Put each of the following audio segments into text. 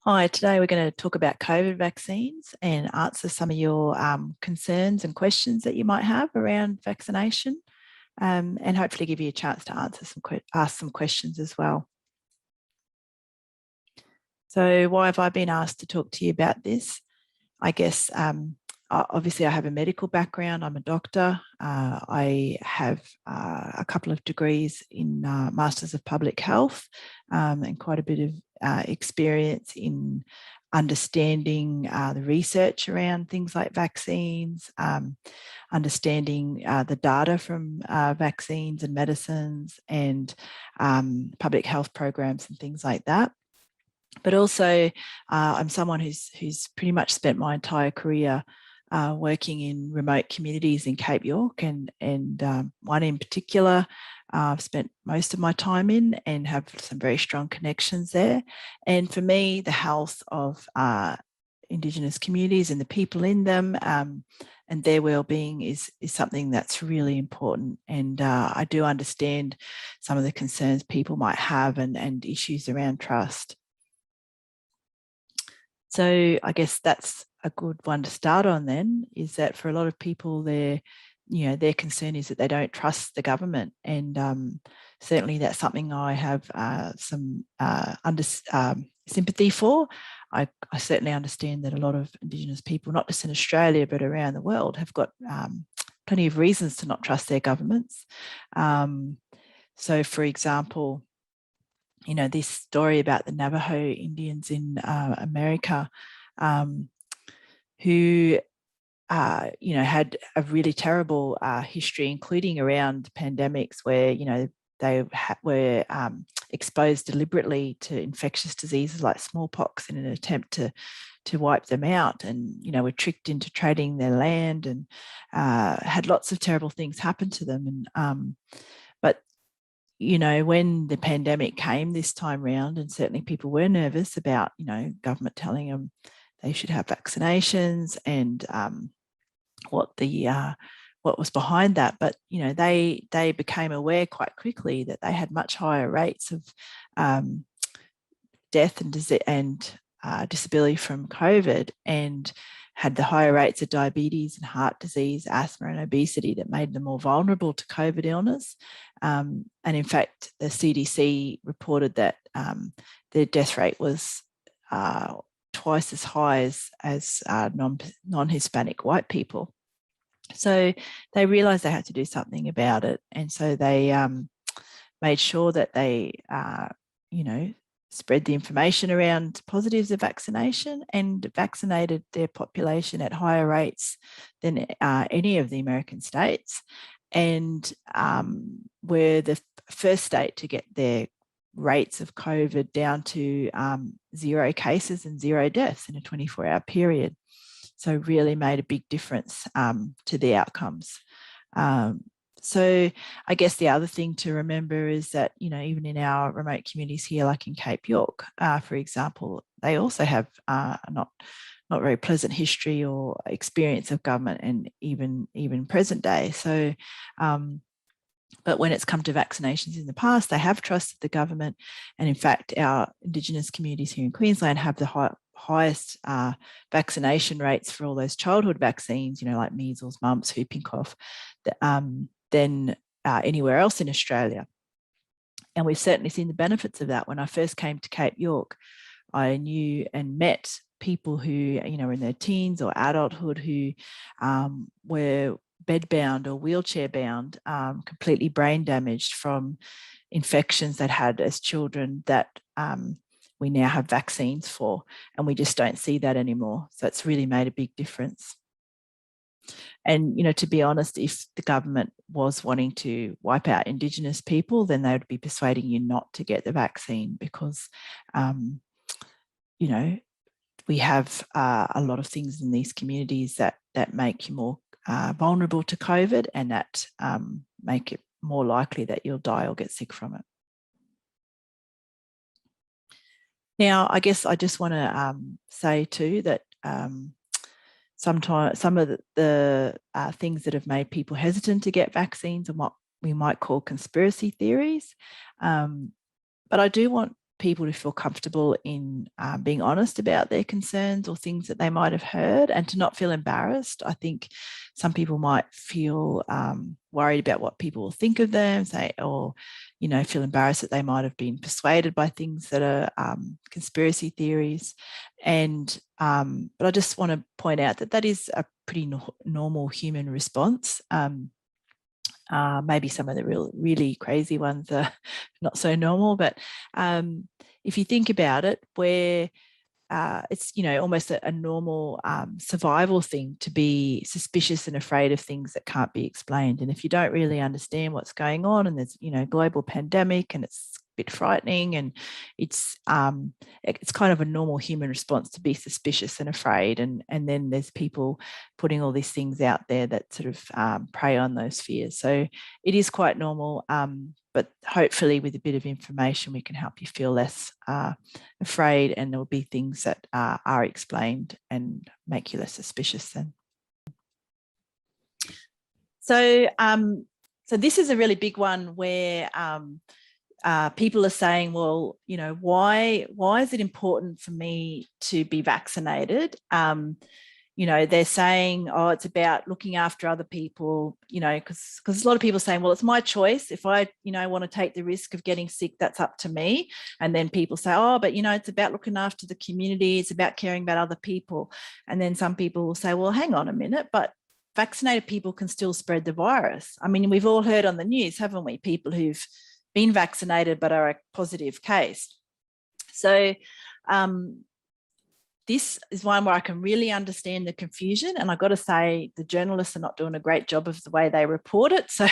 Hi, today we're going to talk about COVID vaccines and answer some of your concerns and questions that you might have around vaccination, and hopefully give you a chance to ask some questions as well. So why have I been asked to talk to you about this? I guess obviously I have a medical background. I'm a doctor. I have a couple of degrees in Masters of Public Health and quite a bit of experience in understanding the research around things like vaccines, understanding the data from vaccines and medicines and public health programs and things like that. But also I'm someone who's pretty much spent my entire career working in remote communities in Cape York, and one in particular I've spent most of my time in and have some very strong connections there. And for me, the health of Indigenous communities and the people in them and their well-being is something that's really important. And I do understand some of the concerns people might have and issues around trust. So I guess that's a good one to start on then, is that for a lot of people, their concern is that they don't trust the government. And certainly that's something I have some sympathy for. I certainly understand that a lot of Indigenous people, not just in Australia, but around the world, have got plenty of reasons to not trust their governments. So for example, this story about the Navajo Indians in America who, had a really terrible history, including around pandemics where, they were exposed deliberately to infectious diseases like smallpox in an attempt to wipe them out, and, were tricked into trading their land and had lots of terrible things happen to them. But when the pandemic came this time round, and certainly people were nervous about, government telling them they should have vaccinations and what was behind that. But, they became aware quite quickly that they had much higher rates of death and disability from COVID, and had the higher rates of diabetes and heart disease, asthma and obesity that made them more vulnerable to COVID illness. And in fact, the CDC reported that their death rate was twice as high as non-Hispanic white people. So they realised they had to do something about it. And so they made sure that they, spread the information around positives of vaccination and vaccinated their population at higher rates than any of the American states, and were the first state to get their rates of COVID down to 0 cases and 0 deaths in a 24-hour period. So really made a big difference to the outcomes. So I guess the other thing to remember is that, even in our remote communities here, like in Cape York, for example, they also have not very pleasant history or experience of government, and even present day. So, but when it's come to vaccinations in the past, they have trusted the government. And in fact, our Indigenous communities here in Queensland have the highest vaccination rates for all those childhood vaccines, like measles, mumps, whooping cough, than anywhere else in Australia. And we've certainly seen the benefits of that. When I first came to Cape York, I knew and met people who, were in their teens or adulthood who were bedbound or wheelchair bound, completely brain damaged from infections they'd had as children that we now have vaccines for, and we just don't see that anymore. So it's really made a big difference. And, to be honest, if the government was wanting to wipe out Indigenous people, then they would be persuading you not to get the vaccine because, we have a lot of things in these communities that make you more vulnerable to COVID, and that make it more likely that you'll die or get sick from it. Now, I guess I just want to say too that sometimes some of the things that have made people hesitant to get vaccines are what we might call conspiracy theories. But I do want people to feel comfortable in being honest about their concerns or things that they might have heard, and to not feel embarrassed. I think some people might feel worried about what people will think of them, say, or, you know, feel embarrassed that they might have been persuaded by things that are conspiracy theories. And but I just want to point out that that is a pretty normal human response. Maybe some of the really crazy ones are not so normal, but if you think about it, where it's, you know, almost a normal survival thing to be suspicious and afraid of things that can't be explained. And if you don't really understand what's going on, and there's, you know, global pandemic, and it's a bit frightening, and it's kind of a normal human response to be suspicious and afraid. And then there's people putting all these things out there that sort of prey on those fears. So it is quite normal. But hopefully with a bit of information, we can help you feel less afraid, and there'll be things that are explained and make you less suspicious then. So, so this is a really big one where people are saying, well, you know, why is it important for me to be vaccinated? You know, they're saying, oh, it's about looking after other people, you know, because a lot of people are saying, well, it's my choice. If I, you know, want to take the risk of getting sick, that's up to me. And then people say, oh, but, you know, it's about looking after the community. It's about caring about other people. And then some people will say, well, hang on a minute, but vaccinated people can still spread the virus. I mean, we've all heard on the news, haven't we? People who've been vaccinated but are a positive case. So, this is one where I can really understand the confusion, and I've got to say the journalists are not doing a great job of the way they report it. So,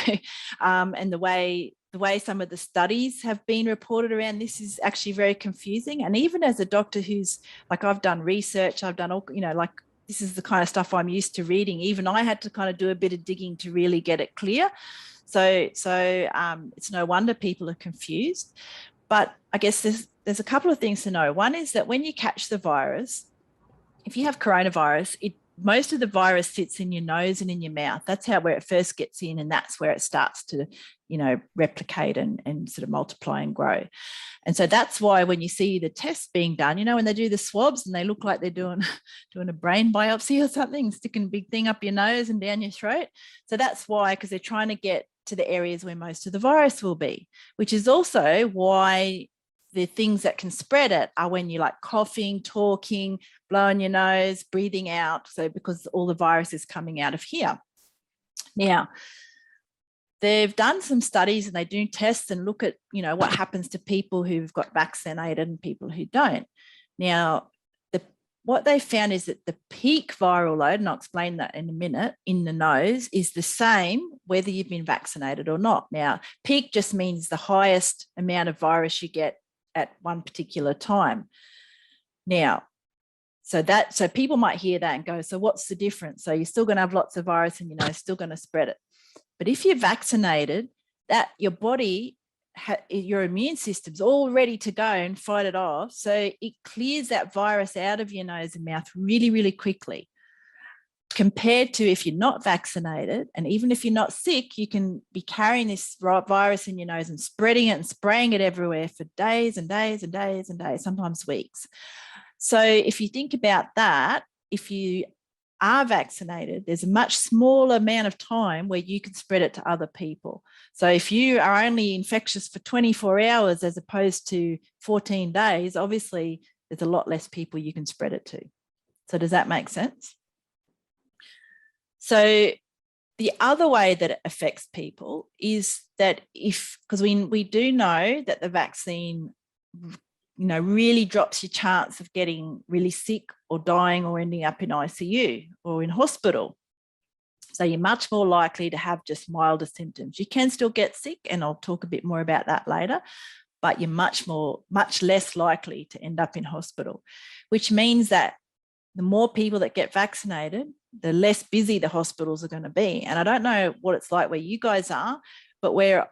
and the way some of the studies have been reported around this is actually very confusing. And even as a doctor who's, like, I've done research, I've done all, you know, like, this is the kind of stuff I'm used to reading. Even I had to kind of do a bit of digging to really get it clear. So it's no wonder people are confused. But I guess there's a couple of things to know. One is that when you catch the virus, if you have coronavirus, most of the virus sits in your nose and in your mouth. That's where it first gets in, and that's where it starts to, you know, replicate and sort of multiply and grow. And so that's why when you see the tests being done, you know, when they do the swabs and they look like they're doing a brain biopsy or something, sticking a big thing up your nose and down your throat. So that's why, because they're trying to get to the areas where most of the virus will be, which is also why the things that can spread it are when you're like coughing, talking, blowing your nose, breathing out. So because all the virus is coming out of here. Now, they've done some studies and they do tests and look at, you know, what happens to people who've got vaccinated and people who don't. Now, what they found is that the peak viral load, and I'll explain that in a minute, in the nose is the same whether you've been vaccinated or not. Now, peak just means the highest amount of virus you get at one particular time. Now, so people might hear that and go, so what's the difference? So you're still going to have lots of virus and, you know, still going to spread it. But if you're vaccinated, that your body, your immune system's all ready to go and fight it off. So it clears that virus out of your nose and mouth really, really quickly. Compared to if you're not vaccinated, and even if you're not sick, you can be carrying this virus in your nose and spreading it and spraying it everywhere for days and days and days and days, sometimes weeks. So if you think about that, if you are vaccinated, there's a much smaller amount of time where you can spread it to other people. So if you are only infectious for 24 hours as opposed to 14 days, obviously there's a lot less people you can spread it to. So does that make sense? So the other way that it affects people is that because we do know that the vaccine, you know, really drops your chance of getting really sick or dying or ending up in ICU or in hospital. So you're much more likely to have just milder symptoms. You can still get sick, and I'll talk a bit more about that later, but you're much less likely to end up in hospital, which means that the more people that get vaccinated, the less busy the hospitals are going to be. And I don't know what it's like where you guys are, but where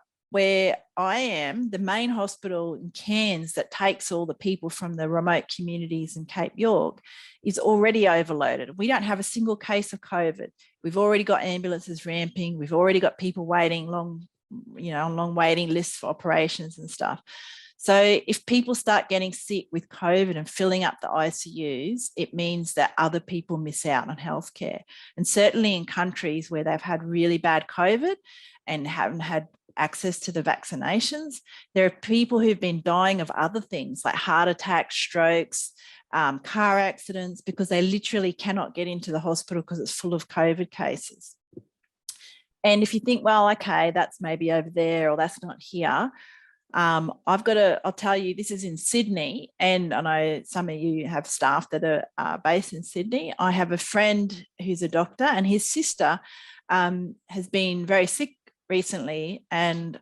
I am, the main hospital in Cairns that takes all the people from the remote communities in Cape York is already overloaded. We don't have a single case of COVID. We've already got ambulances ramping. We've already got people waiting on long waiting lists for operations and stuff. So if people start getting sick with COVID and filling up the ICUs, it means that other people miss out on healthcare. And certainly in countries where they've had really bad COVID and haven't had access to the vaccinations, there are people who've been dying of other things like heart attacks, strokes, car accidents, because they literally cannot get into the hospital because it's full of COVID cases. And if you think, well, okay, that's maybe over there or that's not here, I'll tell you, this is in Sydney, and I know some of you have staff that are based in Sydney. I have a friend who's a doctor, and his sister has been very sick recently, and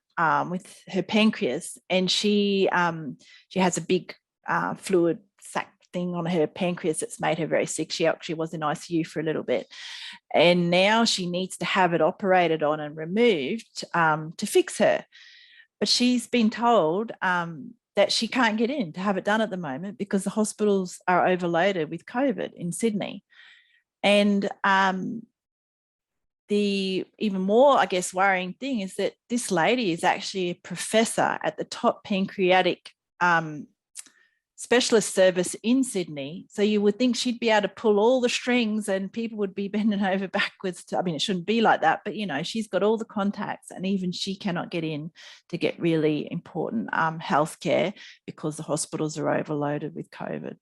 with her pancreas, and she has a big fluid sac thing on her pancreas that's made her very sick. She actually was in ICU for a little bit, and now she needs to have it operated on and removed to fix her. But she's been told that she can't get in to have it done at the moment because the hospitals are overloaded with COVID in Sydney. And the even more, I guess, worrying thing is that this lady is actually a professor at the top pancreatic specialist service in Sydney. So you would think she'd be able to pull all the strings and people would be bending over backwards. I mean, it shouldn't be like that, but, you know, she's got all the contacts, and even she cannot get in to get really important healthcare because the hospitals are overloaded with COVID.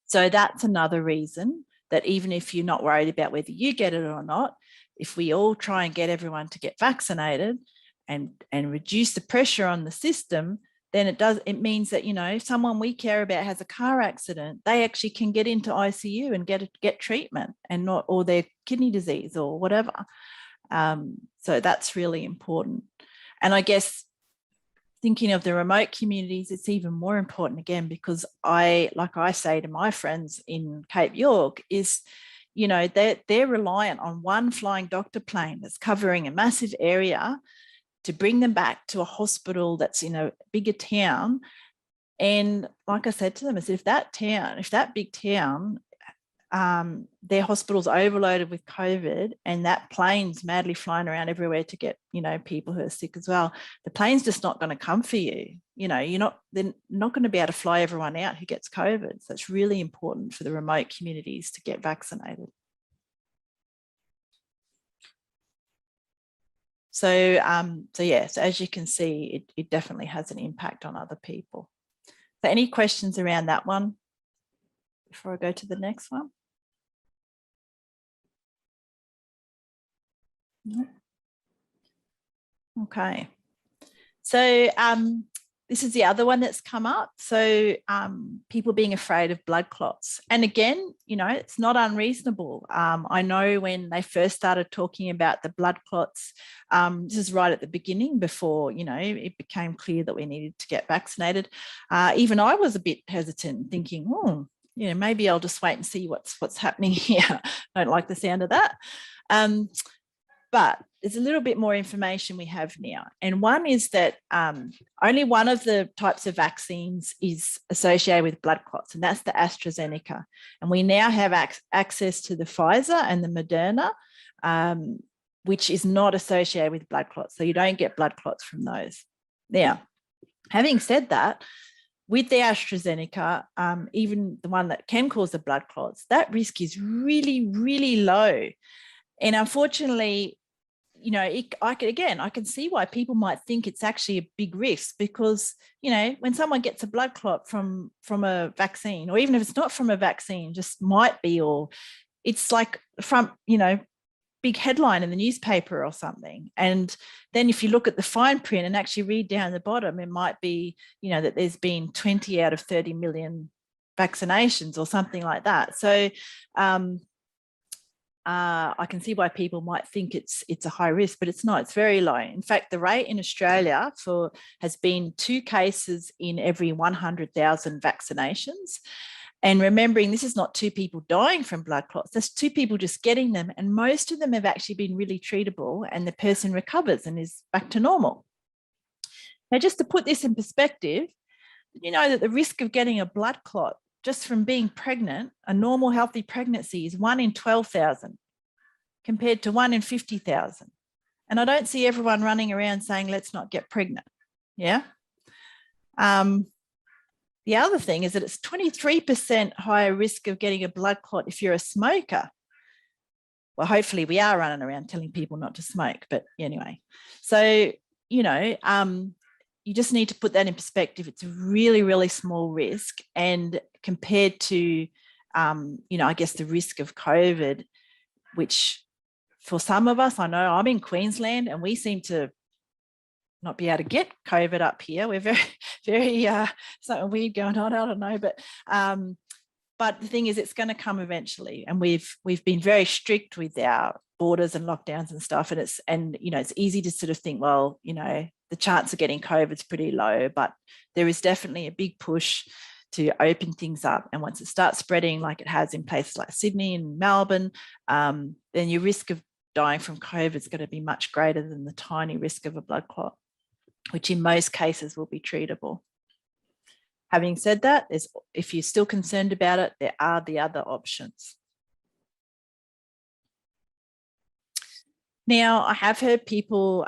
So that's another reason that even if you're not worried about whether you get it or not, if we all try and get everyone to get vaccinated and reduce the pressure on the system, then it means that, you know, if someone we care about has a car accident, they actually can get into ICU and get treatment, and not, or their kidney disease or whatever. So that's really important. And I guess thinking of the remote communities, it's even more important again, because like I say to my friends in Cape York is, you know, they're reliant on one flying doctor plane that's covering a massive area to bring them back to a hospital that's in a bigger town. And like I said to them, is if that big town, their hospital's overloaded with COVID and that plane's madly flying around everywhere to get, you know, people who are sick as well, the plane's just not going to come for you. You know, they're not going to be able to fly everyone out who gets COVID. So it's really important for the remote communities to get vaccinated. So as you can see, it definitely has an impact on other people. So any questions around that one before I go to the next one? No? Okay. So this is the other one that's come up. So people being afraid of blood clots. And again, you know, it's not unreasonable. I know when they first started talking about the blood clots, this is right at the beginning before, you know, it became clear that we needed to get vaccinated. Even I was a bit hesitant, thinking, you know, maybe I'll just wait and see what's happening here. I don't like the sound of that. But there's a little bit more information we have now. And one is that only one of the types of vaccines is associated with blood clots, and that's the AstraZeneca. And we now have access to the Pfizer and the Moderna, which is not associated with blood clots. So you don't get blood clots from those. Now, having said that, with the AstraZeneca, even the one that can cause the blood clots, that risk is really, really low. And unfortunately, you know, I can see why people might think it's actually a big risk, because, you know, when someone gets a blood clot from a vaccine, or even if it's not from a vaccine, just might be, or it's like from, you know, big headline in the newspaper or something. And then if you look at the fine print and actually read down the bottom, it might be, you know, that there's been 20 out of 30 million vaccinations or something like that. So I can see why people might think it's a high risk, but it's not. It's very low. In fact, the rate in Australia has been 2 cases in every 100,000 vaccinations. And remembering, this is not 2 people dying from blood clots, there's 2 people just getting them. And most of them have actually been really treatable, and the person recovers and is back to normal. Now, just to put this in perspective, you know that the risk of getting a blood clot just from being pregnant, a normal healthy pregnancy, is 1 in 12,000 compared to 1 in 50,000. And I don't see everyone running around saying, let's not get pregnant. Yeah. The other thing is that it's 23% higher risk of getting a blood clot if you're a smoker. Well, hopefully we are running around telling people not to smoke, but anyway. So, you know, you just need to put that in perspective. It's a really, really small risk. And compared to, you know, I guess the risk of COVID, which for some of us, I know I'm in Queensland and we seem to not be able to get COVID up here. We're very, very something weird going on. I don't know, but the thing is, it's going to come eventually, and we've been very strict with our borders and lockdowns and stuff. And you know, it's easy to sort of think, well, you know, the chance of getting COVID is pretty low, but there is definitely a big push to open things up. And once it starts spreading, like it has in places like Sydney and Melbourne, then your risk of dying from COVID is going to be much greater than the tiny risk of a blood clot, which in most cases will be treatable. Having said that, if you're still concerned about it, there are the other options. Now, I have heard people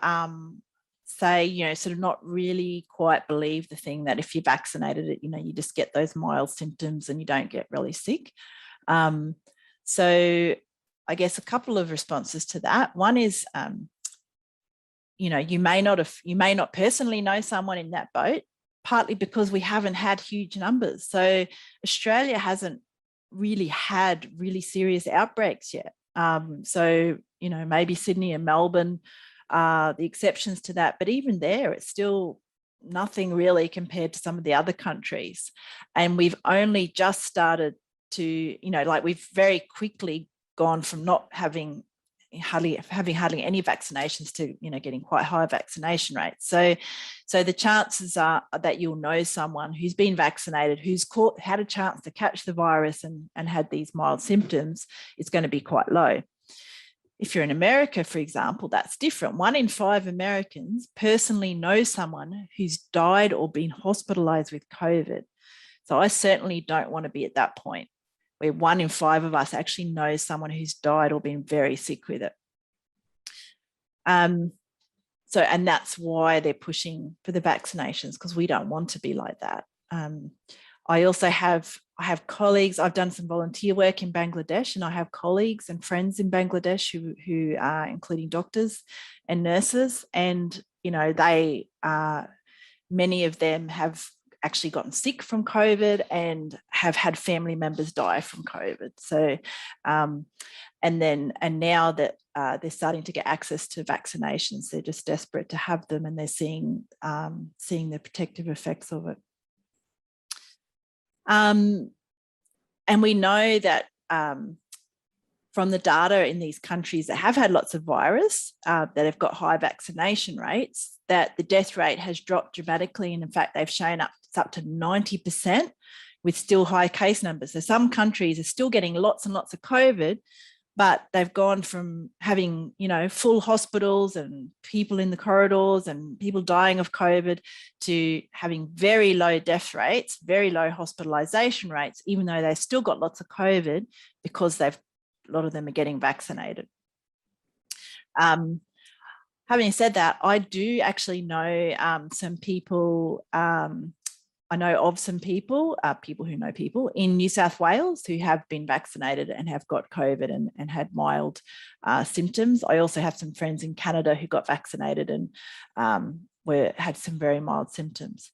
say, you know, sort of not really quite believe the thing that if you're vaccinated, you know, you just get those mild symptoms and you don't get really sick. So I guess a couple of responses to that. One is, you know, you may not personally know someone in that boat, partly because we haven't had huge numbers. So Australia hasn't really had really serious outbreaks yet. So, you know, maybe Sydney and Melbourne are the exceptions to that, but even there, it's still nothing really compared to some of the other countries. And we've only just started to, you know, like we've very quickly gone from not having hardly any vaccinations to, you know, getting quite high vaccination rates. So the chances are that you'll know someone who's been vaccinated, who's had a chance to catch the virus and had these mild symptoms, is going to be quite low. If you're in America, for example, that's different. 1 in 5 Americans personally know someone who's died or been hospitalized with COVID. So I certainly don't want to be at that point where 1 in 5 of us actually knows someone who's died or been very sick with it. And that's why they're pushing for the vaccinations, because we don't want to be like that. I also have colleagues. I've done some volunteer work in Bangladesh, and I have colleagues and friends in Bangladesh who are including doctors and nurses, and you know, they many of them have actually gotten sick from COVID and have had family members die from COVID. So, and now that they're starting to get access to vaccinations, they're just desperate to have them, and they're seeing the protective effects of it. And we know that from the data in these countries that have had lots of virus, that have got high vaccination rates, that the death rate has dropped dramatically. And in fact, they've shown it's up to 90% with still high case numbers. So some countries are still getting lots and lots of COVID, but they've gone from having, you know, full hospitals and people in the corridors and people dying of COVID to having very low death rates, very low hospitalization rates, even though they've still got lots of COVID, because a lot of them are getting vaccinated. Having said that, I do actually know some people, I know of some people, people who know people in New South Wales who have been vaccinated and have got COVID and had mild symptoms. I also have some friends in Canada who got vaccinated and had some very mild symptoms.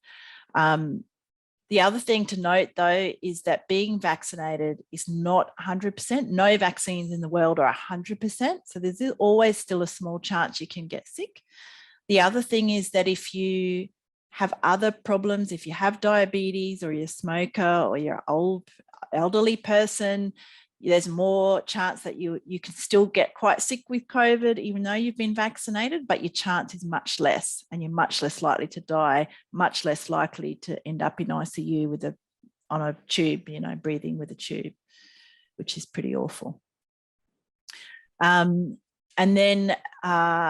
The other thing to note, though, is that being vaccinated is not 100%. No vaccines in the world are 100%. So there's always still a small chance you can get sick. The other thing is that if you have other problems, if you have diabetes or you're a smoker or you're an elderly person, there's more chance that you can still get quite sick with COVID, even though you've been vaccinated, but your chance is much less, and you're much less likely to die, much less likely to end up in ICU on a tube, you know, breathing with a tube, which is pretty awful. And then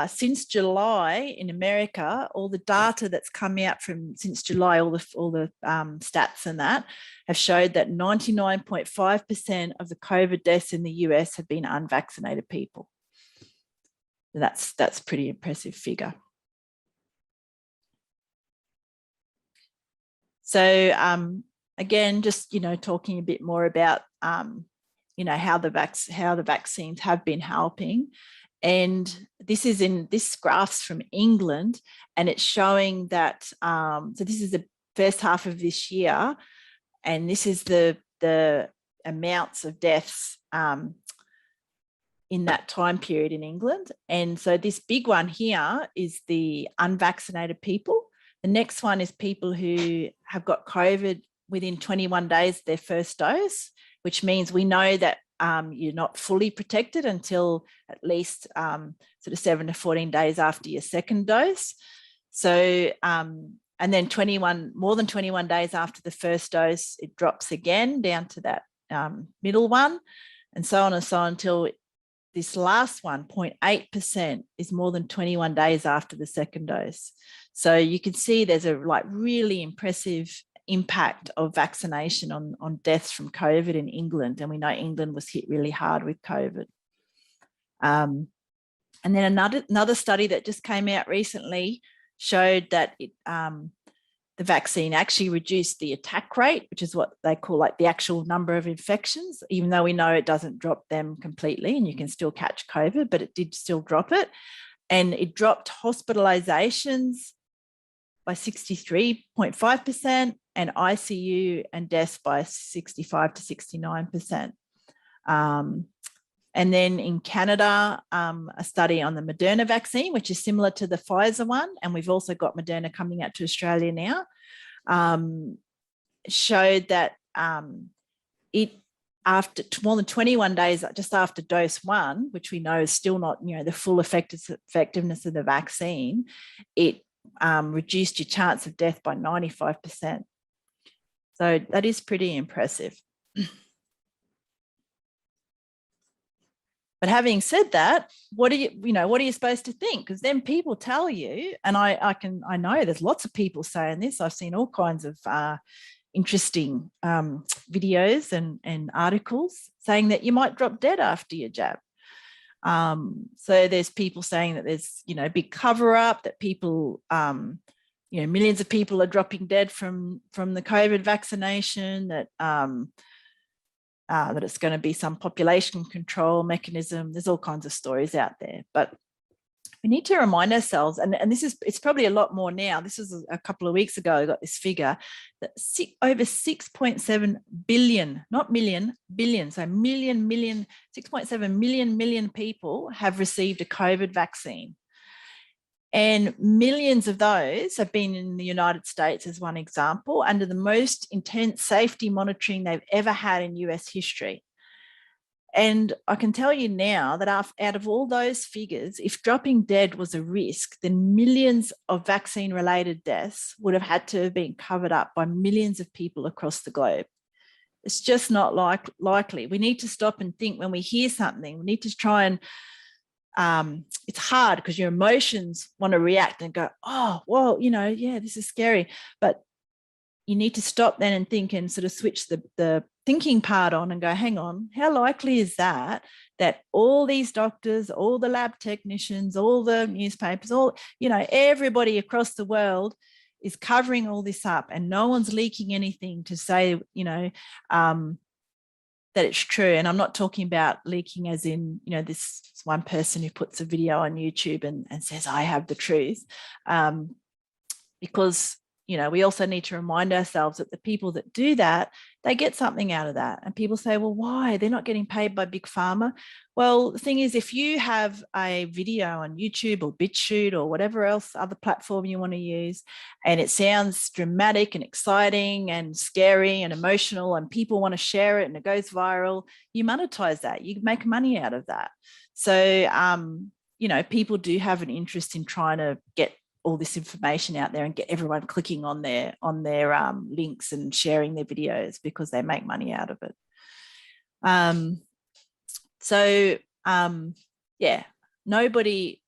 since July in America, all the data that's come out since July, all the stats and that have showed that 99.5% of the COVID deaths in the US have been unvaccinated people. And that's a pretty impressive figure. So again, just, talking a bit more about, how the vaccines have been helping. And this graph's from England, and it's showing that, so this is the first half of this year, and this is the amounts of deaths in that time period in England. And so this big one here is the unvaccinated people. The next one is people who have got COVID within 21 days of their first dose, which means we know that you're not fully protected until at least sort of 7 to 14 days after your second dose. So, and then more than 21 days after the first dose, it drops again down to that middle one, and so on until this last one, 0.8%, is more than 21 days after the second dose. So you can see there's a really impressive impact of vaccination on deaths from COVID in England. And we know England was hit really hard with COVID. And then another study that just came out recently showed that the vaccine actually reduced the attack rate, which is what they call the actual number of infections, even though we know it doesn't drop them completely and you can still catch COVID, but it did still drop it. And it dropped hospitalizations by 63.5% and ICU and deaths by 65 to 69%. And then in Canada, a study on the Moderna vaccine, which is similar to the Pfizer one, and we've also got Moderna coming out to Australia now, showed that it, after more than 21 days, just after dose one, which we know is still not, the full effectiveness of the vaccine, it reduced your chance of death by 95%. So that is pretty impressive. But having said that, what are you supposed to think? Because then people tell you, and I know there's lots of people saying this. I've seen all kinds of interesting videos and articles saying that you might drop dead after your jab. So there's people saying that there's, big cover up, that people, millions of people are dropping dead from the COVID vaccination, that it's going to be some population control mechanism. There's all kinds of stories out there, but we need to remind ourselves, and it's probably a lot more now. This was a couple of weeks ago, I got this figure that over 6.7 billion, not million, billion, so 6.7 million people have received a COVID vaccine. And millions of those have been in the United States, as one example, under the most intense safety monitoring they've ever had in US history. And I can tell you now that out of all those figures, if dropping dead was a risk, then millions of vaccine-related deaths would have had to have been covered up by millions of people across the globe. It's just not likely. We need to stop and think when we hear something. We need to try and it's hard because your emotions want to react and go, oh, well, yeah, this is scary. But you need to stop then and think and sort of switch the thinking part on and go, hang on, how likely is that all these doctors, all the lab technicians, all the newspapers, everybody across the world is covering all this up and no one's leaking anything to say, that it's true. And I'm not talking about leaking as in, this one person who puts a video on YouTube and says, I have the truth. Because, we also need to remind ourselves that the people that do that, they get something out of that. And people say, well, why? They're not getting paid by Big Pharma. Well, the thing is, if you have a video on YouTube or BitChute or whatever else other platform you want to use, and it sounds dramatic and exciting and scary and emotional and people want to share it and it goes viral, you monetize that. You make money out of that. So, people do have an interest in trying to get all this information out there and get everyone clicking on their links and sharing their videos because they make money out of it. Yeah, nobody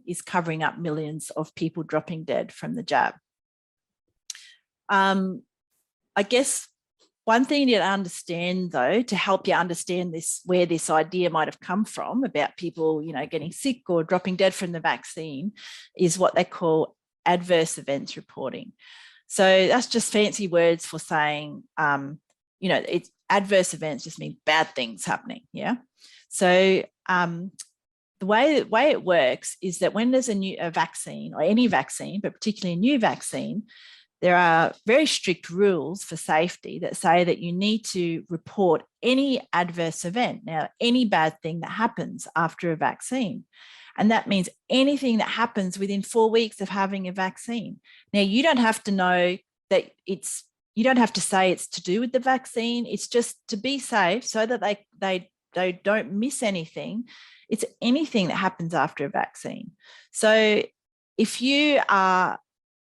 is covering up millions of people dropping dead from the jab. I guess one thing to understand, though, to help you understand this, where this idea might have come from about people, getting sick or dropping dead from the vaccine, is what they call adverse events reporting. So that's just fancy words for saying, it's adverse events just mean bad things happening. Yeah. So the way it works is that when there's a vaccine, or any vaccine, but particularly a new vaccine, there are very strict rules for safety that say that you need to report any adverse event. Now, any bad thing that happens after a vaccine. And that means anything that happens within 4 weeks of having a vaccine. Now, you don't have to know that you don't have to say it's to do with the vaccine. It's just to be safe so that they don't miss anything. It's anything that happens after a vaccine. So if you are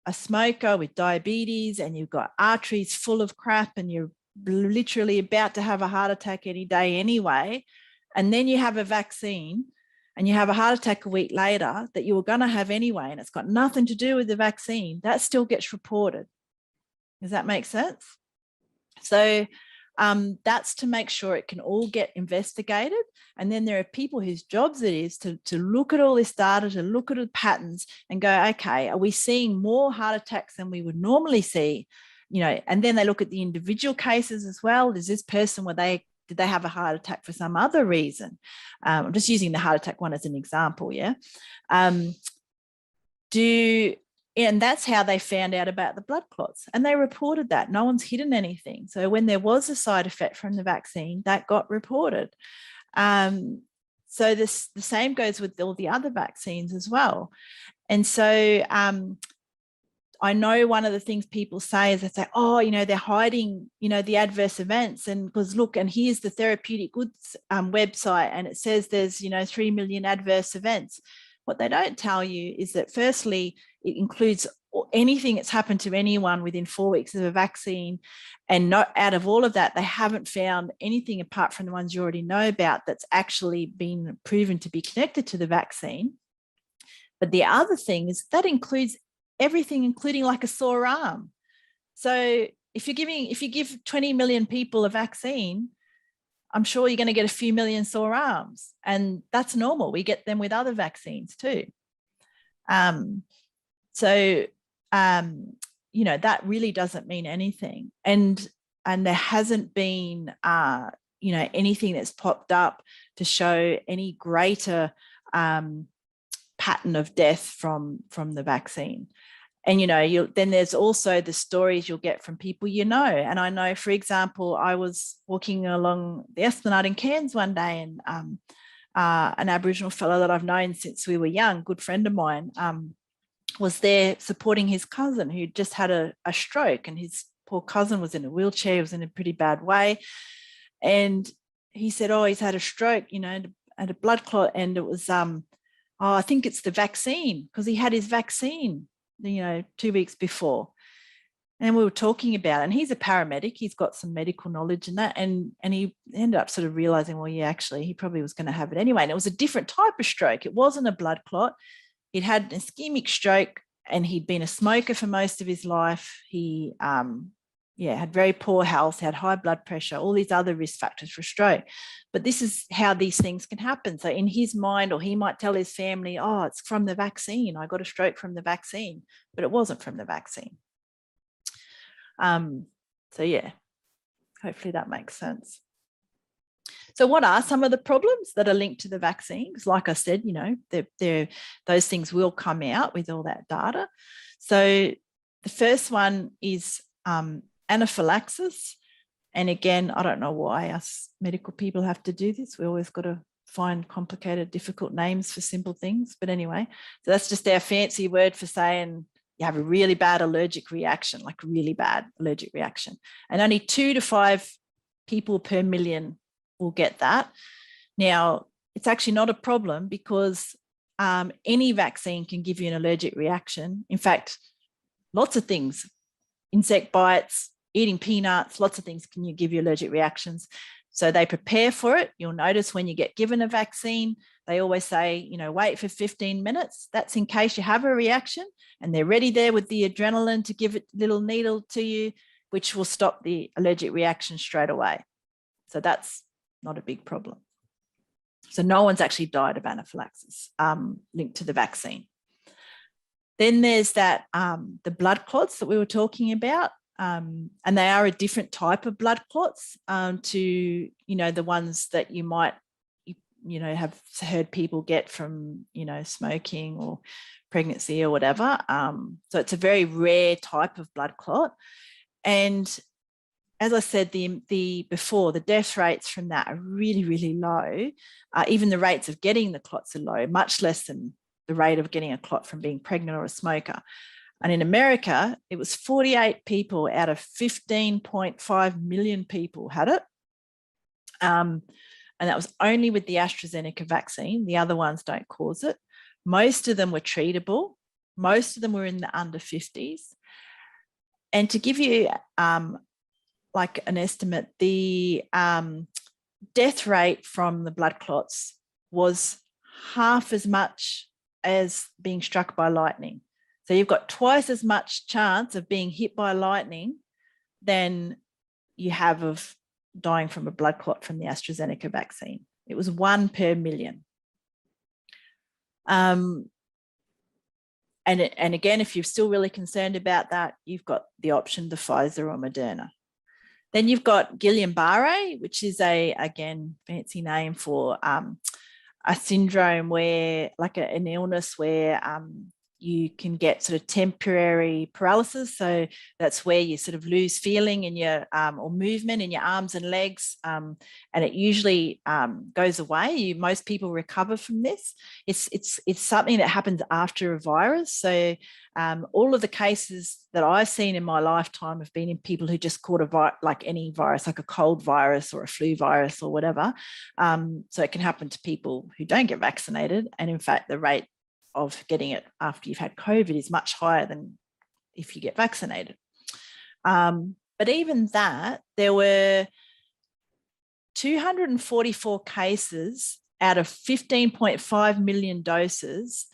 a smoker with diabetes and you've got arteries full of crap and you're literally about to have a heart attack any day anyway, and then you have a vaccine and you have a heart attack a week later that you were going to have anyway, and it's got nothing to do with the vaccine, that still gets reported. Does that make sense? So that's to make sure it can all get investigated. And then there are people whose jobs it is to look at all this data, to look at the patterns and go, okay, are we seeing more heart attacks than we would normally see? And then they look at the individual cases as well. Is this person, did they have a heart attack for some other reason? I'm just using the heart attack one as an example, yeah? And that's how they found out about the blood clots. And they reported that. No one's hidden anything. So when there was a side effect from the vaccine, that got reported. So the same goes with all the other vaccines as well. And so I know one of the things people say is they say, oh, they're hiding, the adverse events. And because look, and here's the therapeutic goods website, and it says there's, 3 million adverse events. What they don't tell you is that firstly, it includes anything that's happened to anyone within 4 weeks of a vaccine. And not out of all of that, they haven't found anything apart from the ones you already know about that's actually been proven to be connected to the vaccine. But the other thing is that includes everything, including like a sore arm. So if you give 20 million people a vaccine, I'm sure you're going to get a few million sore arms, and that's normal. We get them with other vaccines too. That really doesn't mean anything. And there hasn't been, anything that's popped up to show any greater pattern of death from the vaccine. And, then there's also the stories you'll get from people And I know, for example, I was walking along the Esplanade in Cairns one day, and an Aboriginal fellow that I've known since we were young, good friend of mine, was there supporting his cousin who just had a stroke, and his poor cousin was in a wheelchair. He was in a pretty bad way. And he said, oh, he's had a stroke, and a blood clot. And it was, I think it's the vaccine, because he had his vaccine 2 weeks before. And we were talking about it, and he's a paramedic. He's got some medical knowledge in that. And he ended up sort of realizing, well, yeah, actually, he probably was going to have it anyway. And it was a different type of stroke. It wasn't a blood clot. He'd had an ischemic stroke, and he'd been a smoker for most of his life. He had very poor health, had high blood pressure, all these other risk factors for stroke. But this is how these things can happen. So in his mind, or he might tell his family, oh, it's from the vaccine. I got a stroke from the vaccine, but it wasn't from the vaccine. Hopefully that makes sense. So what are some of the problems that are linked to the vaccines? Like I said, those things will come out with all that data. So the first one is anaphylaxis. And again, I don't know why us medical people have to do this. We always got to find complicated, difficult names for simple things. But anyway, so that's just our fancy word for saying you have a really bad allergic reaction, like really bad allergic reaction. And only 2 to 5 people per million will get that. Now, it's actually not a problem, because any vaccine can give you an allergic reaction. In fact, lots of things, insect bites, eating peanuts, lots of things can give you allergic reactions. So they prepare for it. You'll notice when you get given a vaccine, they always say, wait for 15 minutes. That's in case you have a reaction, and they're ready there with the adrenaline to give it a little needle to you, which will stop the allergic reaction straight away. So that's not a big problem. So no one's actually died of anaphylaxis linked to the vaccine. Then there's that the blood clots that we were talking about, and they are a different type of blood clots to the ones that you might have heard people get from smoking or pregnancy or whatever. So it's a very rare type of blood clot, and as I said, before, the death rates from that are really, really low. Even the rates of getting the clots are low, much less than the rate of getting a clot from being pregnant or a smoker. And in America, it was 48 people out of 15.5 million people had it. And that was only with the AstraZeneca vaccine. The other ones don't cause it. Most of them were treatable. Most of them were in the under 50s. And to give you like an estimate, the death rate from the blood clots was half as much as being struck by lightning. So you've got twice as much chance of being hit by lightning than you have of dying from a blood clot from the AstraZeneca vaccine. It was 1 per million. And again, if you're still really concerned about that, you've got the option, the Pfizer or Moderna. Then you've got Guillain-Barré, which is again, fancy name for a syndrome where, like an illness where you can get sort of temporary paralysis. So that's where you sort of lose feeling in your or movement in your arms and legs, and it usually goes away. Most people recover from this. It's something that happens after a virus. So all of the cases that I've seen in my lifetime have been in people who just caught like any virus, like a cold virus or a flu virus or whatever. So it can happen to people who don't get vaccinated. And in fact, the rate of getting it after you've had COVID is much higher than if you get vaccinated. But even that, there were 244 cases out of 15.5 million doses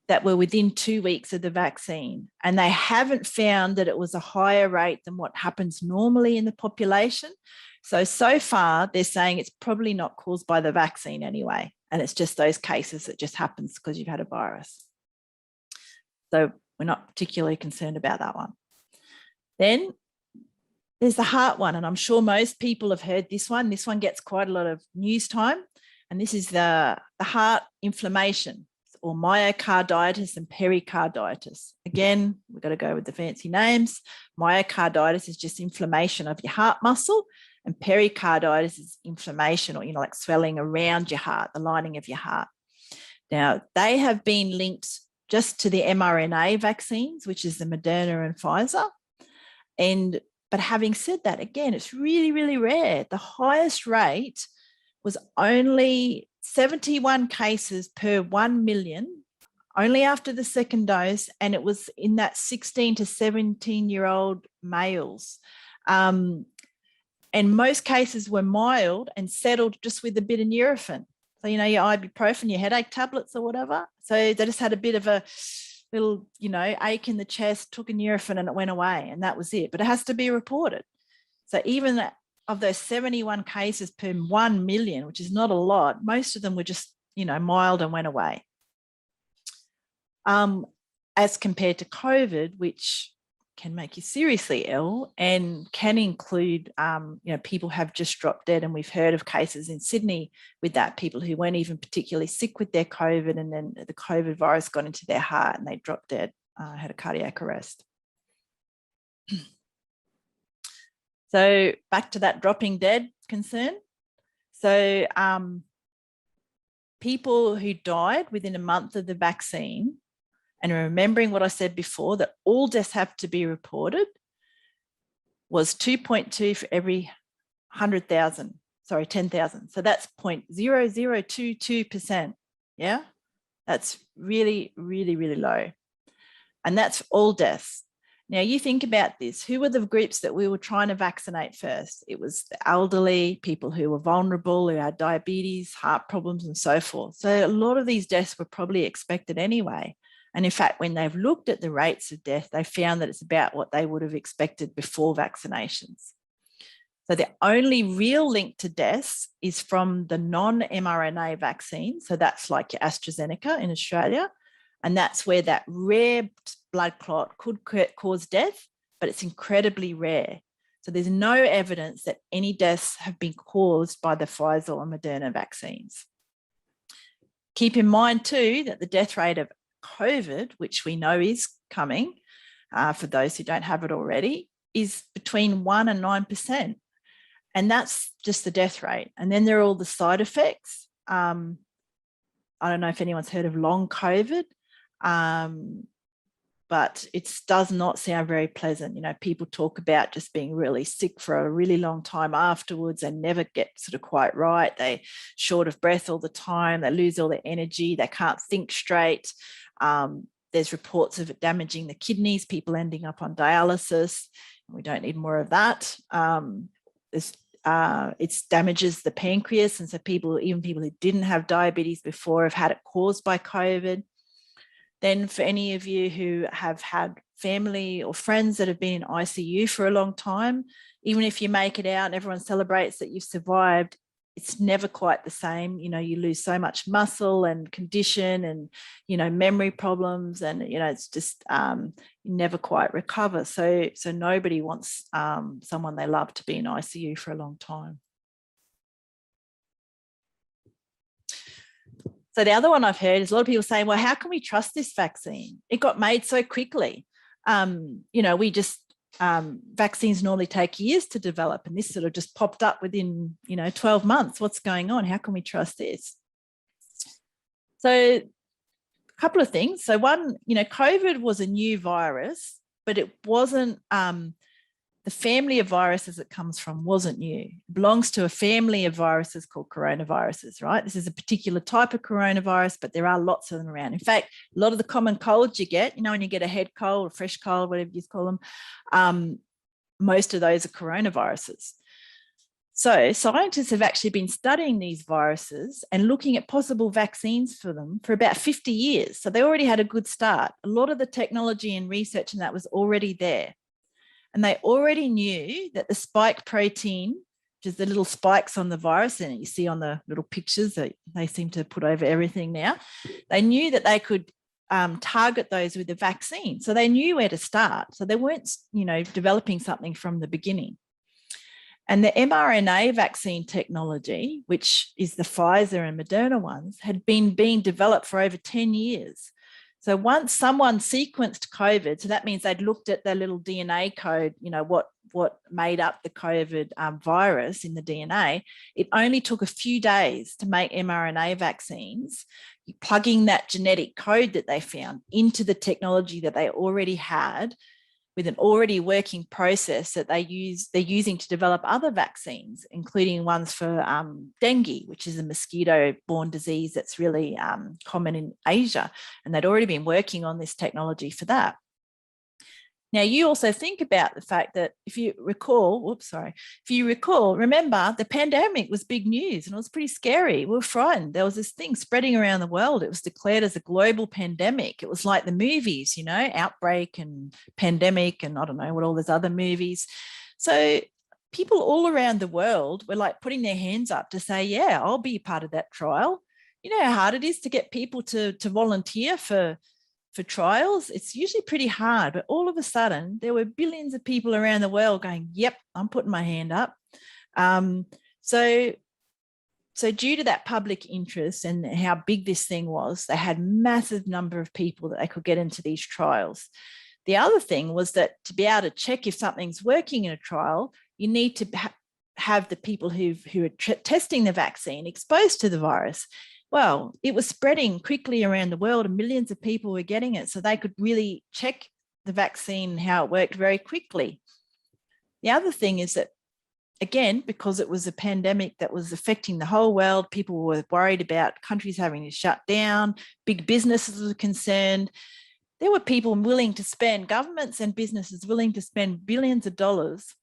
that were within 2 weeks of the vaccine. And they haven't found that it was a higher rate than what happens normally in the population. So far, they're saying it's probably not caused by the vaccine anyway. And it's just those cases that just happens because you've had a virus. So we're not particularly concerned about that one. Then there's the heart one. And I'm sure most people have heard this one. This one gets quite a lot of news time. And this is the heart inflammation, or myocarditis and pericarditis. Again, we've got to go with the fancy names. Myocarditis is just inflammation of your heart muscle, and pericarditis is inflammation or, like swelling around your heart, the lining of your heart. Now, they have been linked just to the mRNA vaccines, which is the Moderna and Pfizer. But having said that, again, it's really, really rare. The highest rate was only 71 cases per 1 million, only after the second dose, and it was in that 16 to 17-year-old males. And most cases were mild and settled just with a bit of Nurofen. So, your ibuprofen, your headache tablets or whatever. So they just had a bit of a little, ache in the chest, took a Nurofen and it went away, and that was it. But it has to be reported. So even of those 71 cases per 1 million, which is not a lot, most of them were just, mild and went away. As compared to COVID, which can make you seriously ill and can include, people have just dropped dead. And we've heard of cases in Sydney with that, people who weren't even particularly sick with their COVID, and then the COVID virus got into their heart and they dropped dead, had a cardiac arrest. So back to that dropping dead concern. So people who died within a month of the vaccine, and remembering what I said before, that all deaths have to be reported, was 2.2 for every 10,000. So that's 0.0022%. Yeah, that's really, really, really low. And that's all deaths. Now, you think about this. Who were the groups that we were trying to vaccinate first? It was the elderly, people who were vulnerable, who had diabetes, heart problems, and so forth. So a lot of these deaths were probably expected anyway. And in fact, when they've looked at the rates of death, they found that it's about what they would have expected before vaccinations. So the only real link to deaths is from the non-mRNA vaccine. So that's like your AstraZeneca in Australia, And that's where that rare blood clot could cause death, but it's incredibly rare. So there's no evidence that any deaths have been caused by the Pfizer or Moderna vaccines. Keep in mind too that the death rate of COVID, which we know is coming, for those who don't have it already, is between 1 and 9%. And that's just the death rate. And then there are all the side effects. I don't know if anyone's heard of long COVID, but it does not sound very pleasant. You know, people talk about just being really sick for a really long time afterwards and never get sort of quite right. They're short of breath all the time. They lose all their energy. They can't think straight. There's reports of it damaging the kidneys, people ending up on dialysis. We don't need more of that. It damages the pancreas. And so even people who didn't have diabetes before have had it caused by COVID. Then for any of you who have had family or friends that have been in ICU for a long time, even if you make it out and everyone celebrates that you've survived, it's never quite the same. You know, you lose so much muscle and condition and, you know, memory problems, and, you know, it's just you never quite recover. So nobody wants someone they love to be in ICU for a long time. So the other one I've heard is a lot of people saying, well, how can we trust this vaccine? It got made so quickly. You know, vaccines normally take years to develop, and this sort of just popped up within, you know, 12 months. What's going on? How can we trust this? So a couple of things. So one, you know, COVID was a new virus, but it wasn't, the family of viruses it comes from wasn't new. It belongs to a family of viruses called coronaviruses, right? This is a particular type of coronavirus, but there are lots of them around. In fact, a lot of the common colds you get, you know, when you get a head cold, a fresh cold, whatever you call them, most of those are coronaviruses. So scientists have actually been studying these viruses and looking at possible vaccines for them for about 50 years. So they already had a good start. A lot of the technology and research and that was already there. And they already knew that the spike protein, which is the little spikes on the virus, and you see on the little pictures that they seem to put over everything now, they knew that they could target those with a vaccine. So they knew where to start. So they weren't, you know, developing something from the beginning. And the mRNA vaccine technology, which is the Pfizer and Moderna ones, had been being developed for over 10 years. So once someone sequenced COVID, so that means they'd looked at their little DNA code, you know, what made up the COVID virus in the DNA, it only took a few days to make mRNA vaccines, plugging that genetic code that they found into the technology that they already had with an already working process that they're using to develop other vaccines, including ones for dengue, which is a mosquito-borne disease that's really common in Asia. And they'd already been working on this technology for that. Now, you also think about the fact that if you recall, remember the pandemic was big news and it was pretty scary. We were frightened. There was this thing spreading around the world. It was declared as a global pandemic. It was like the movies, you know, Outbreak and Pandemic and I don't know what all those other movies. So people all around the world were like putting their hands up to say, yeah, I'll be part of that trial. You know how hard it is to get people to volunteer for trials. It's usually pretty hard, but all of a sudden there were billions of people around the world going, yep, I'm putting my hand up. So due to that public interest and how big this thing was, they had massive number of people that they could get into these trials. The other thing was that to be able to check if something's working in a trial, you need to have the people who are testing the vaccine exposed to the virus. Well, it was spreading quickly around the world and millions of people were getting it. So they could really check the vaccine, how it worked very quickly. The other thing is that, again, because it was a pandemic that was affecting the whole world, people were worried about countries having to shut down, big businesses were concerned. There were people willing to spend, governments and businesses willing to spend billions of dollars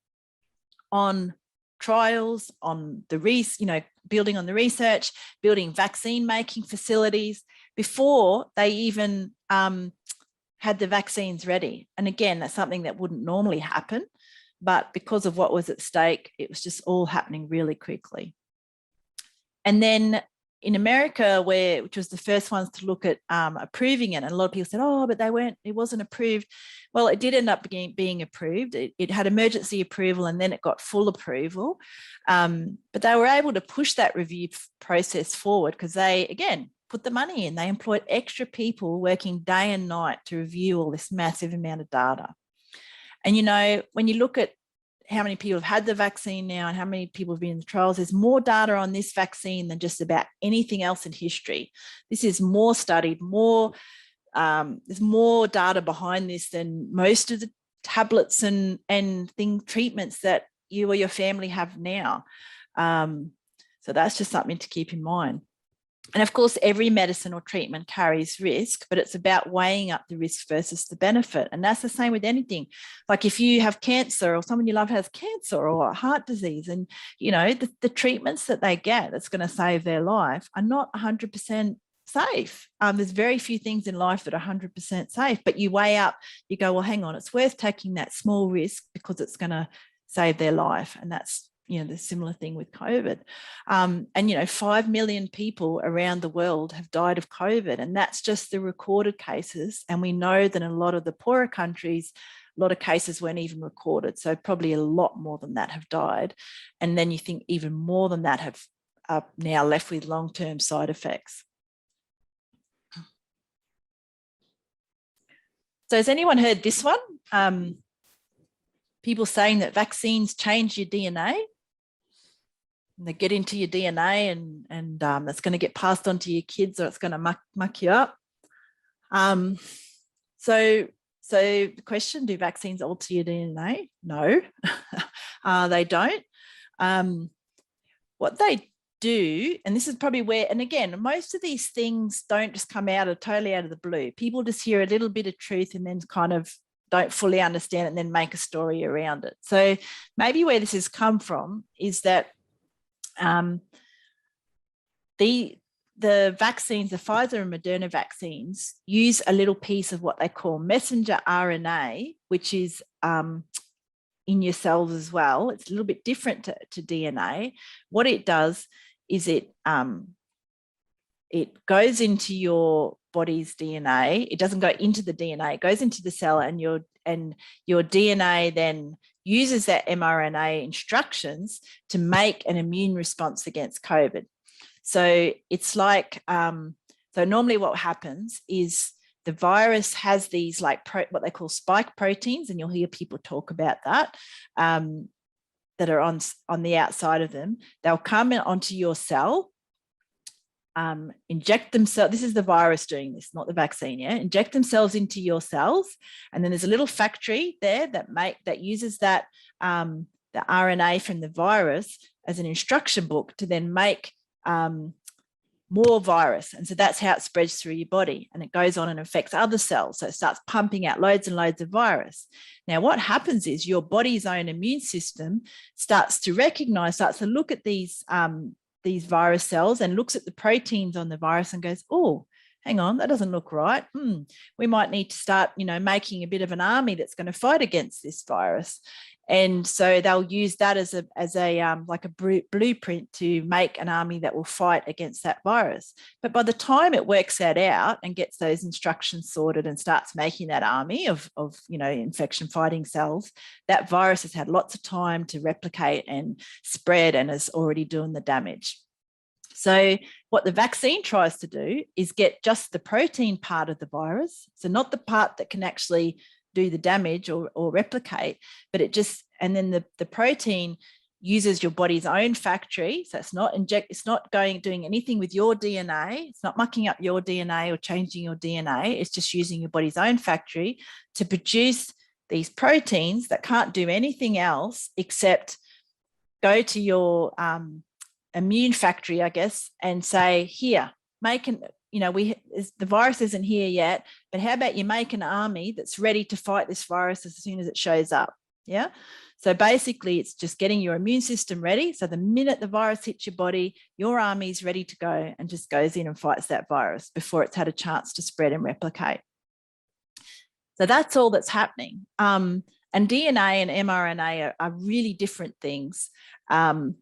on trials, on the building on the research, building vaccine making facilities before they even had the vaccines ready. And again, that's something that wouldn't normally happen, but because of what was at stake, it was just all happening really quickly. And then in America, which was the first ones to look at approving it, and a lot of people said, oh, but it wasn't approved. Well, it did end up being approved. It had emergency approval, and then it got full approval. But they were able to push that review process forward because they, again, put the money in. They employed extra people working day and night to review all this massive amount of data. And, when you look at how many people have had the vaccine now and how many people have been in the trials, there's more data on this vaccine than just about anything else in history. This is more studied, there's more data behind this than most of the tablets and treatments that you or your family have now. So that's just something to keep in mind. And of course, every medicine or treatment carries risk, but it's about weighing up the risk versus the benefit. And that's the same with anything. Like if you have cancer or someone you love has cancer or heart disease, and, the treatments that they get that's going to save their life are not 100% safe. There's very few things in life that are 100% safe, but you weigh up, you go, well, hang on, it's worth taking that small risk because it's going to save their life. And that's, the similar thing with COVID. And 5 million people around the world have died of COVID, and that's just the recorded cases. And we know that in a lot of the poorer countries, a lot of cases weren't even recorded. So probably a lot more than that have died. And then you think even more than that are now left with long-term side effects. So has anyone heard this one? People saying that vaccines change your DNA. They get into your DNA and it's going to get passed on to your kids, or it's going to muck you up. So the question, do vaccines alter your DNA? No, they don't. What they do, and this is probably where, and again, most of these things don't just come totally out of the blue. People just hear a little bit of truth and then kind of don't fully understand it and then make a story around it. So maybe where this has come from is that the vaccines, the Pfizer and Moderna vaccines, use a little piece of what they call messenger RNA, which is in your cells as well. It's a little bit different to DNA. What it does is it goes into your body's DNA. It doesn't go into the DNA. It goes into the cell, and your DNA then uses that mRNA instructions to make an immune response against COVID. So it's like, so normally what happens is the virus has these like what they call spike proteins, and you'll hear people talk about that, that are on the outside of them. They'll come onto your cell, inject themselves. This is the virus doing this, not the vaccine. Yeah, inject themselves into your cells, and then there's a little factory there that uses that the RNA from the virus as an instruction book to then make more virus. And so that's how it spreads through your body, and it goes on and affects other cells. So it starts pumping out loads and loads of virus. Now, what happens is your body's own immune system starts to look at these virus cells and looks at the proteins on the virus and goes, oh, hang on, that doesn't look right. We might need to start, making a bit of an army that's going to fight against this virus. And so they'll use that as a like a blueprint to make an army that will fight against that virus. But by the time it works that out and gets those instructions sorted and starts making that army of infection fighting cells, that virus has had lots of time to replicate and spread and is already doing the damage. So what the vaccine tries to do is get just the protein part of the virus, so not the part that can actually do the damage or replicate, but and then the protein uses your body's own factory. So it's not doing anything with your DNA. It's not mucking up your DNA or changing your DNA. It's just using your body's own factory to produce these proteins that can't do anything else except go to your immune factory, I guess, and say, here, the virus isn't here yet, but how about you make an army that's ready to fight this virus as soon as it shows up? Yeah. So basically it's just getting your immune system ready. So the minute the virus hits your body, your army is ready to go and just goes in and fights that virus before it's had a chance to spread and replicate. So that's all that's happening. And DNA and mRNA are really different things. The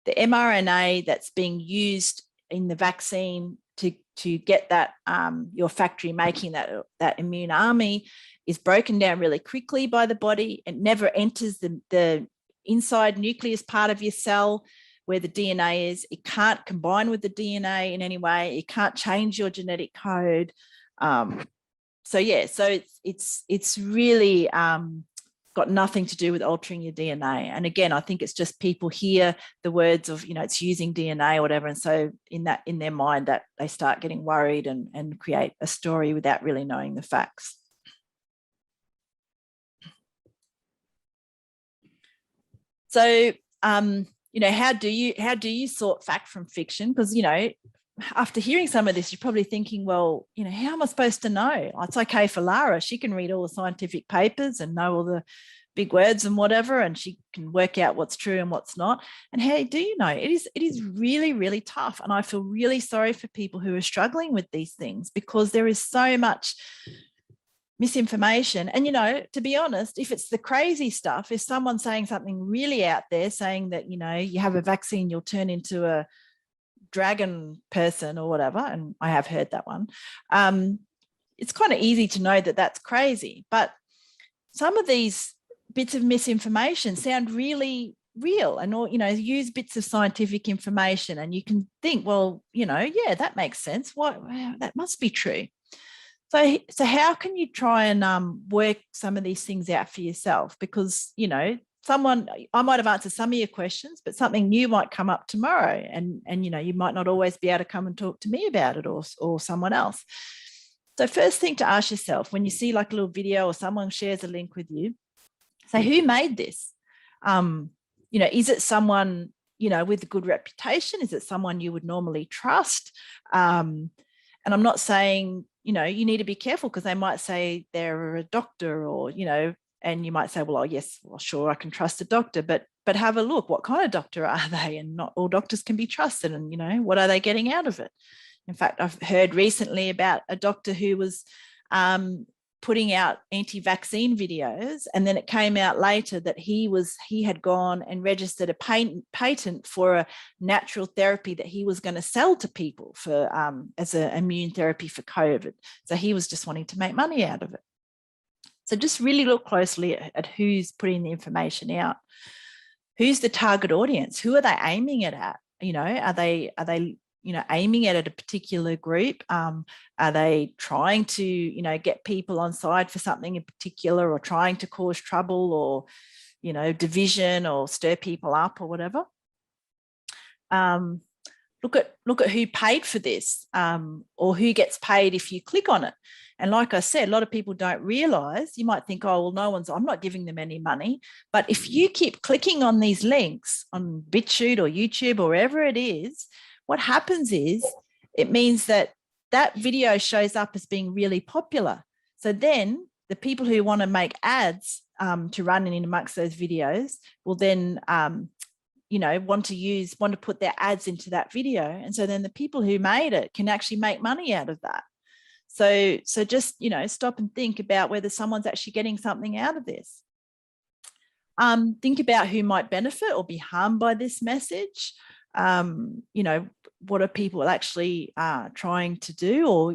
mRNA that's being used in the vaccine to get that your factory making that immune army is broken down really quickly by the body. It never enters the inside nucleus part of your cell where the DNA is. It can't combine with the DNA in any way. It can't change your genetic code. So it's really got nothing to do with altering your DNA. And again, I think it's just people hear the words of, it's using DNA or whatever. And so in their mind that they start getting worried and create a story without really knowing the facts. So, how do you sort fact from fiction? Because, after hearing some of this, you're probably thinking, well, how am I supposed to know? It's okay for Lara. She can read all the scientific papers and know all the big words and whatever, and she can work out what's true and what's not. And how do you know? It is really, really tough. And I feel really sorry for people who are struggling with these things, because there is so much misinformation. And, to be honest, if it's the crazy stuff, if someone's saying something really out there, saying that, you have a vaccine, you'll turn into a dragon person or whatever, and I have heard that one, it's kind of easy to know that that's crazy. But some of these bits of misinformation sound really real, and use bits of scientific information, and you can think, well, yeah, that makes sense. That must be true. So how can you try and work some of these things out for yourself? Because I might have answered some of your questions, but something new might come up tomorrow, and you might not always be able to come and talk to me about it, or someone else. So first thing to ask yourself, when you see like a little video or someone shares a link with you, say, who made this? Is it someone with a good reputation? Is it someone you would normally trust? And I'm not saying you need to be careful, because they might say they're a doctor, or and you might say, well, oh, yes, well, sure, I can trust a doctor, but have a look. What kind of doctor are they? And not all doctors can be trusted. And, what are they getting out of it? In fact, I've heard recently about a doctor who was putting out anti-vaccine videos, and then it came out later that he had gone and registered a patent for a natural therapy that he was going to sell to people for as an immune therapy for COVID. So he was just wanting to make money out of it. So just really look closely at who's putting the information out. Who's the target audience? Who are they aiming it at? Are they aiming it at a particular group? Are they trying to, get people on side for something in particular, or trying to cause trouble, or, division, or stir people up, or whatever? Look at who paid for this, or who gets paid if you click on it. And like I said, a lot of people don't realize. You might think, oh, well, I'm not giving them any money. But if you keep clicking on these links on BitChute or YouTube or wherever it is, what happens is it means that video shows up as being really popular. So then the people who want to make ads to run in amongst those videos will then want to put their ads into that video. And so then the people who made it can actually make money out of that. So just, stop and think about whether someone's actually getting something out of this. Think about who might benefit or be harmed by this message. What are people actually trying to do? Or,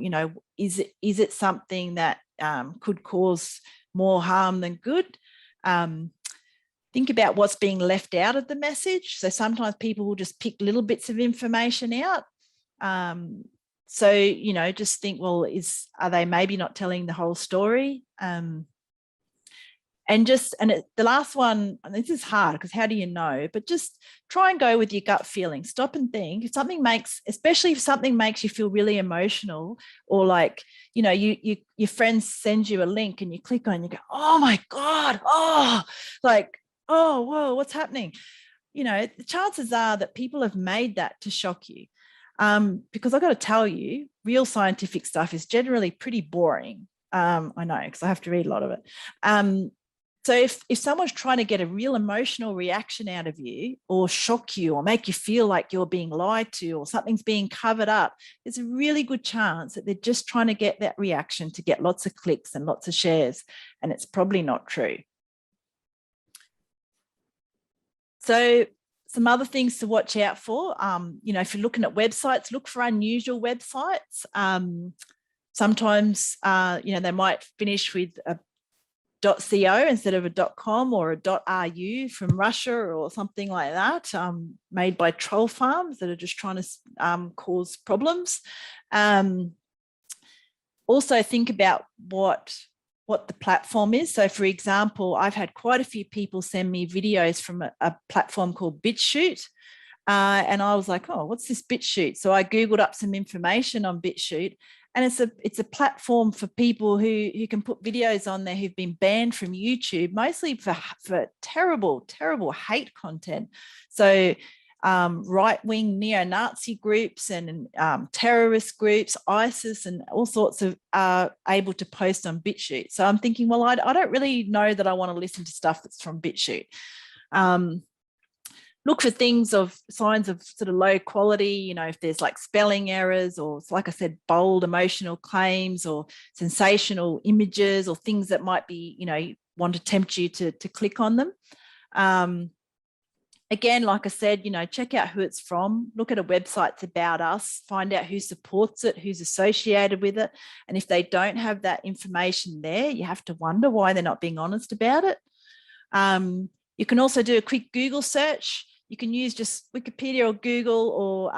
is it something that could cause more harm than good? Think about what's being left out of the message. So sometimes people will just pick little bits of information out. So, just think, well, are they maybe not telling the whole story? The last one, and this is hard because how do you know? But just try and go with your gut feeling. Stop and think. Especially if something makes you feel really emotional, or like, your friends send you a link and you click on, and you go, oh my God, oh, whoa, what's happening? The chances are that people have made that to shock you. Because I've got to tell you, real scientific stuff is generally pretty boring. I know, because I have to read a lot of it. So if someone's trying to get a real emotional reaction out of you, or shock you, or make you feel like you're being lied to, or something's being covered up, there's a really good chance that they're just trying to get that reaction to get lots of clicks and lots of shares, and it's probably not true. So some other things to watch out for. You know, if you're looking at websites, look for unusual websites. Sometimes, you know, they might finish with a .co instead of a .com or a .ru from Russia or something like that, made by troll farms that are just trying to cause problems. Also think about what the platform is. So for example, I've had quite a few people send me videos from a platform called BitChute. And I was like, oh, what's this BitChute? So I Googled up some information on BitChute, and it's a platform for people who can put videos on there who've been banned from YouTube, mostly for terrible hate content. So right-wing neo-Nazi groups and terrorist groups, ISIS, and all sorts of are able to post on BitChute. So I'm thinking, well, I don't really know that I want to listen to stuff that's from BitChute. Look for signs of sort of low quality, you know, if there's like spelling errors or, like I said, bold emotional claims or sensational images or things that might be, you know, want to tempt you to click on them. Again, like I said, you know, check out who it's from, look at a website's about us, find out who supports it, who's associated with it. And if they don't have that information there, you have to wonder why they're not being honest about it. You can also do a quick Google search. You can use just Wikipedia or Google, or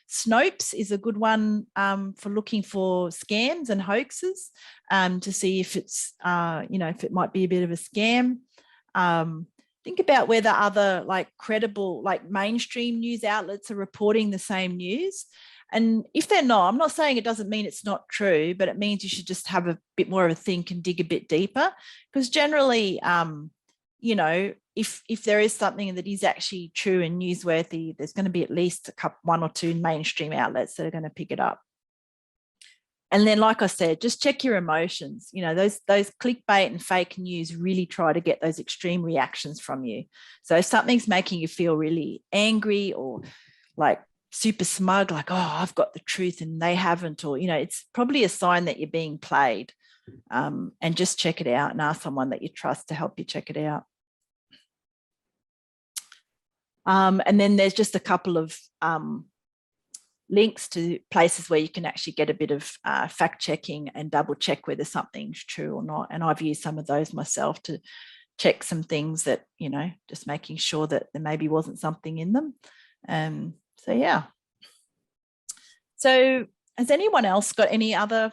Snopes is a good one for looking for scams and hoaxes, to see if it's, you know, if it might be a bit of a scam. Think about whether other like credible, like mainstream news outlets are reporting the same news. And if they're not, I'm not saying it doesn't mean it's not true, but it means you should just have a bit more of a think and dig a bit deeper, because generally, you know, if there is something that is actually true and newsworthy, there's going to be at least one or two mainstream outlets that are going to pick it up. And then, like I said, just check your emotions. You know, those clickbait and fake news really try to get those extreme reactions from you. So if something's making you feel really angry or like super smug, like, oh, I've got the truth and they haven't, or, you know, it's probably a sign that you're being played. And just check it out and ask someone that you trust to help you check it out. And then there's just a couple of links to places where you can actually get a bit of fact checking and double check whether something's true or not. And I've used some of those myself to check some things that, you know, just making sure that there maybe wasn't something in them. So, yeah. So has anyone else got any other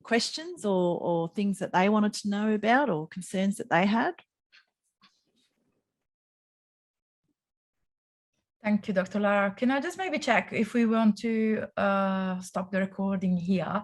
questions or things that they wanted to know about or concerns that they had? Thank you, Dr. Lara. Can I just maybe check if we want to stop the recording here?